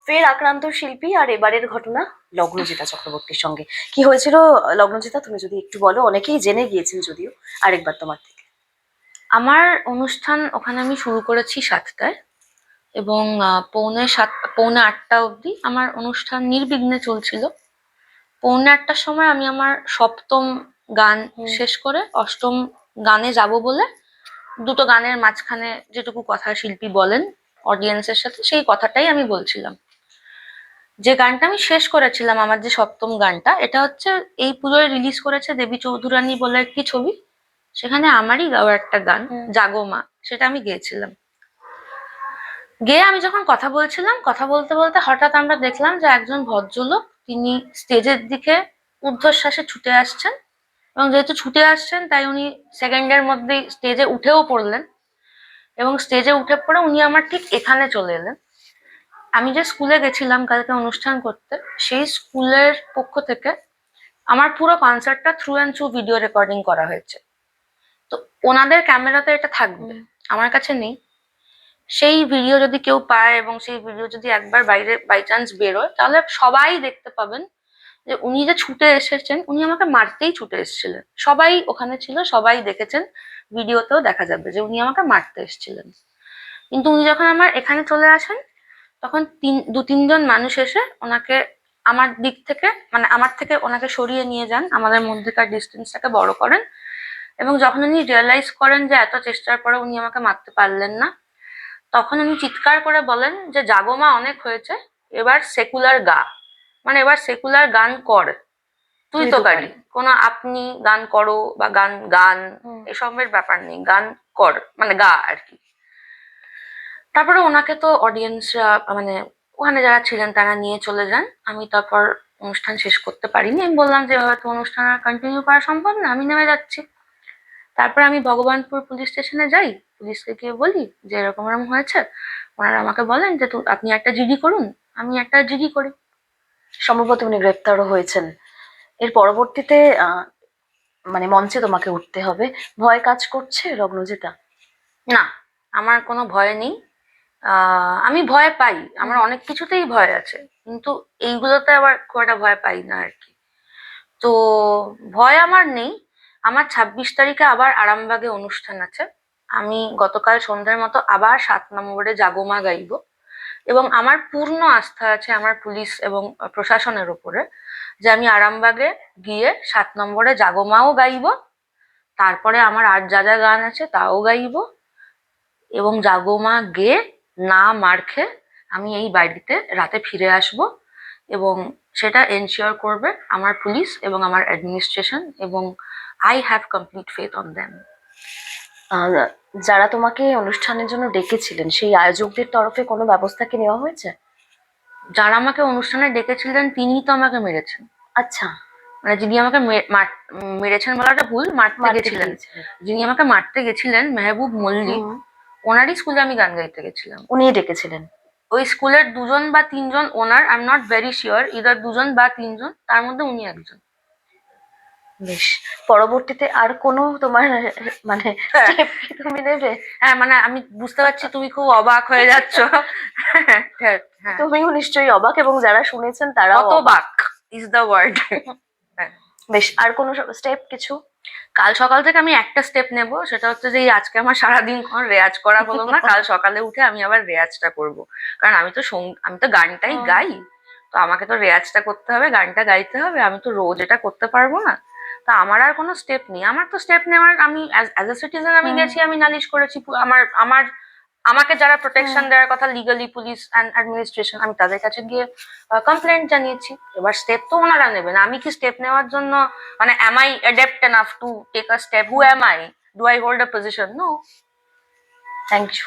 ফের আক্রান্ত শিল্পী আর এবারের ঘটনা লগ্নজিতা চক্রবর্তীর সঙ্গে কি হয়েছিল। লগ্নজিতা, তুমি যদি একটু বলো, অনেকেই জেনে গিয়েছেন যদিও, আরেকবার তোমার থেকে। আমার অনুষ্ঠান ওখানে আমি শুরু করেছি 7টায় এবং পৌনে 8টা অবধি আমার অনুষ্ঠান নির্বিঘ্নে চলছিল। পৌনে 8টার সময় আমি আমার সপ্তম গান শেষ করে অষ্টম গানে যাব বলে দুটো গানের মাঝখানে যেটুকু কথা শিল্পী বলেন অডিয়েন্সের সাথে, সেই কথাটাই আমি বলছিলাম। যে গানটা আমি শেষ করেছিলাম, আমার যে সপ্তম গানটা, এটা হচ্ছে এই পুজোয় রিলিজ করেছে দেবী চৌধুরানী বলে একটি ছবি, সেখানে আমারই গাওয়া একটা গান জাগো মা, সেটা আমি গেয়েছিলাম। গেয়ে আমি যখন কথা বলছিলাম, কথা বলতে বলতে হঠাৎ আমরা দেখলাম যে একজন ভদ্রলোক তিনি স্টেজের দিকে ঊর্ধ্বশ্বাসে ছুটে আসছেন, এবং যেহেতু ছুটে আসছেন তাই উনি সেকেন্ডের মধ্যেই স্টেজে উঠেও পড়লেন, এবং স্টেজে উঠে পড়ে উনি আমার ঠিক এখানে চলে এলেন। আমি যে স্কুলে গেছিলাম কালকে অনুষ্ঠান করতে, সেই স্কুলের পক্ষ থেকে আমার পুরো কনসার্টটা through and through video recording করা হয়েছে। তো ওনাদের ক্যামেরাতে এটা থাকবে, আমার কাছে নেই। সেই ভিডিও যদি কেউ পায় এবং সেই ভিডিও যদি একবার বাইরে বাই চান্স বেরোয়, তাহলে সবাই দেখতে পাবেন যে উনি যে ছুটে এসেছেন, উনি আমাকে মারতেই ছুটে এসেছিলেন। সবাই ওখানে ছিল, সবাই দেখেছেন, ভিডিওতেও দেখা যাবে যে উনি আমাকে মারতে এসেছিলেন। কিন্তু উনি যখন আমার এখানে চলে আসেন, তখন দু তিনজন মানুষ এসে ওনাকে আমার দিক থেকে, মানে আমার থেকে ওনাকে সরিয়ে নিয়ে যান, আমাদের মধ্যেকার ডিস্টেন্সটাকে বড় করেন। এবং যখন উনি রিয়েলাইজ করেন যে এত চেষ্টার পরে উনি আমাকে মারতে পারলেন না, তখন উনি চিৎকার করে বলেন যে জাগো মা, অনেক হয়েছে, এবার সেকুলার গা, মানে এবার সেকুলার গান কর, তুই তো পারি, কোনো আপনি গান করো বা গান গান এসবের ব্যাপার নেই, গান কর মানে গা আর কি। তারপরে ওনাকে তো অডিয়েন্সরা, মানে ওখানে যারা ছিলেন তারা নিয়ে চলে যান। আমি তারপর অনুষ্ঠান শেষ করতে পারিনি, আমি বললাম যে হয়তো অনুষ্ঠান আর কন্টিনিউ করা সম্ভব না, আমি নেমে যাচ্ছি। তারপরে আমি ভগবানপুর পুলিশ স্টেশনে যাই, পুলিশকে গিয়ে বলি যে এরকম এরকম হয়েছে। ওনারা আমাকে বলেন যে আপনি একটা জিডি করুন, আমি একটা জিডি করি। সম্ভবত উনি গ্রেপ্তারও হয়েছেন। এর পরবর্তীতে মানে মঞ্চে তোমাকে উঠতে হবে, ভয় কাজ করছে লগ্নজিতা? না, আমার কোনো ভয় নেই। আমি ভয় পাই, আমার অনেক কিছুতেই ভয় আছে, কিন্তু এইগুলোতে আবার খুব একটা ভয় পাই না আর কি। তো ভয় আমার নেই। আমার 26 তারিখে আবার আরামবাগে অনুষ্ঠান আছে। আমি গতকাল সন্ধ্যার মতো আবার 7 নম্বরে জাগোমা গাইব, এবং আমার পূর্ণ আস্থা আছে আমার পুলিশ এবং প্রশাসনের উপরে যে আমি আরামবাগে গিয়ে 7 নম্বরে জাগোমাও গাইব, তারপরে আমার আর যা যা গান আছে তাও গাইব, এবং জাগোমা গেয়ে না মার খেয়ে আমি এই বাড়িতে রাতে ফিরে আসব, এবং সেটা এনশিওর করবে আমার পুলিশ এবং আমার অ্যাডমিনিস্ট্রেশন, এবং I have complete faith on them. যারা তোমাকে অনুষ্ঠানের জন্য ডেকেছিলেন সেই আয়োজকদের তরফে কোনো ব্যবস্থা কি নেওয়া হয়েছে? যারা আমাকে অনুষ্ঠানে ডেকেছিলেন তিনি তো আমাকে মেরেছেন। আচ্ছা, মানে যিনি আমাকে মেরেছেন বলাটা ভুল, মারতে গেছিলেন, যিনি আমাকে মারতে গেছিলেন মেহবুব মল্লিক, ওনারই স্কুলে আমি গান গাইতে গেছিলাম। উনি ডেকেছিলেন? ওই স্কুলের 2জন বা 3জন ওনার, I am not very sure, either 2জন বা 3জন, তার মধ্যে উনি একজন। বেশ, পরবর্তীতে আর কোনো তোমার মানে স্টেপ কি তুমি নেবে? হ্যাঁ, মানে আমি বুঝতে পারছি তুমি খুব অবাক হয়ে যাচ্ছ। তুমিও নিশ্চয়ই অবাক, এবং যারা শুনেছেন তারাও অবাক ইজ দ্য ওয়ার্ড। বেশ, আর কোনো স্টেপ কিছু? কাল সকাল থেকে আমি একটা স্টেপ নেব, সেটা হচ্ছে যে আজকে আমার সারাদিন কোনো রেয়াজ করা হলো না, কাল সকালে উঠে আমি আবার রেয়াজটা করব। কারণ আমি তো গানটাই গাই, তো আমাকে তো রেয়াজটা করতে হবে, গানটা গাইতে হবে, আমি তো রোজ এটা করতে পারবো না। তা আমার আর কোনো স্টেপ নেই, আমার তো স্টেপ নেওয়ার, আমি অ্যাজ এ সিটিজেন আমি গেছি, আমি নালিশ করেছি, আমাকে যারা প্রোটেকশন দেওয়ার কথা লিগালি, পুলিশ অ্যান্ড অ্যাডমিনিস্ট্রেশন, আমি তাদের কাছে গিয়ে কমপ্লেন্ট জানিয়েছি। এবার স্টেপ তো ওনারা নেবেন, আমি কি স্টেপ নেওয়ার জন্য, মানে am I adept enough to take a step? Who am I? Do I hold a position? No. Thank you.